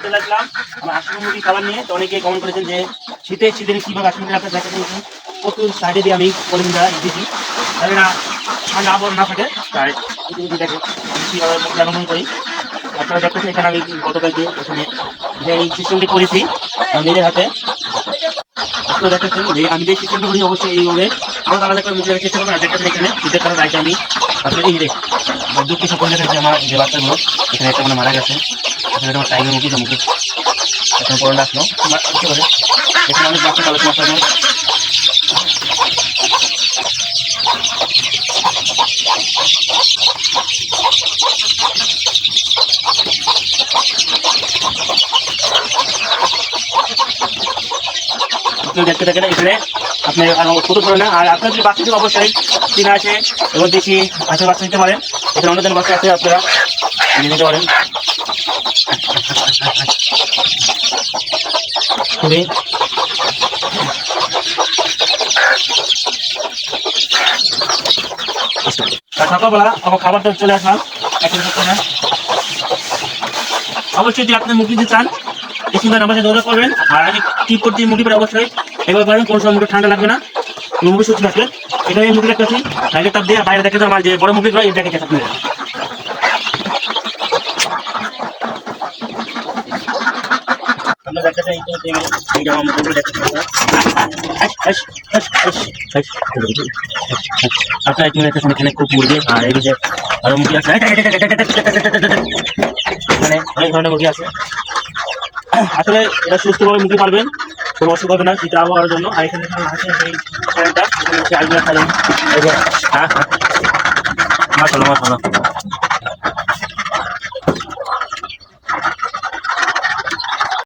চলে আসলাম আমার হাঁস মুরগি খাবার নিয়ে। তো অনেকে কমেন্ট করেছেন যে শীতের কিভাবে হাঁস মুরগি রাখতে দেখেন, প্রচুর সাইডে দিয়ে আমি পলিথিন দ্বারা দিচ্ছি তাহলে না ঠান্ডা আবহাওয়া না থাকে। তাই দেখে কীভাবে মুরগি লালন করি আপনারা দেখতেছেন। এখানে আমি গতকালকে এখানে যে এই সিস্টেমটি করেছি নিজের হাতে, আপনারা দেখতেছেন যে আমি যে সিস্টেমটা করি অবশ্যই এইভাবে আলাদা আলাদা করে মুরগি রাখার চেষ্টা করবো। আর দেখতেছেন এখানে শীতের কারণে রাখি আমি আসলে এই রে দুঃখ কিছু করে রেখেছি আমার যে বাচ্চাগুলো এখানে একটা মানে মারা গেছে। এখানে আমার টাইগার মুরগি মুখে এখন পরে আসলো কি করে এখানে অনেক বাচ্চা কালো মশলা দেখতে থাকেন। এখানে আপনি ছোট করে না, আর আপনার যদি বাচ্চা অবশ্যই চিনা আছে এবং দেশি হাঁসের বাচ্চা নিতে পারেন। এখানে অন্য বাচ্চা আছে আপনারা নিতে পারেন। খুবই সকালবেলা আমার খাবারটা চলে আসলাম। অবশ্যই যদি আপনি মুরগি দিতে চান এই সুন্দর আমার সাথে যোগাযোগ করবেন। আর আমি ঠিক করছি মুরগি পরে অবশ্যই এবার পারেন, কোনো সময় মুরগি ঠান্ডা লাগবে না, মুরগি সুস্থ থাকবে। এটা এই মুরগি রাখতেছি বাইরে তাপ দিয়ে বাইরে দেখে আমার যে বড় মুরগিগুলো এটা দেখে আপনারা এখানে খুব মুরগি আর এই যে আরো মুরগি আছে, এখানে অনেক ধরনের মুরগি আছে। আসলে এটা সুস্থভাবে মুরগি পারবেন, কোনো অসুখ হবে না শীত আবহাওয়ার জন্য। আর এখানে মাশাআল্লাহ মাশাআল্লাহ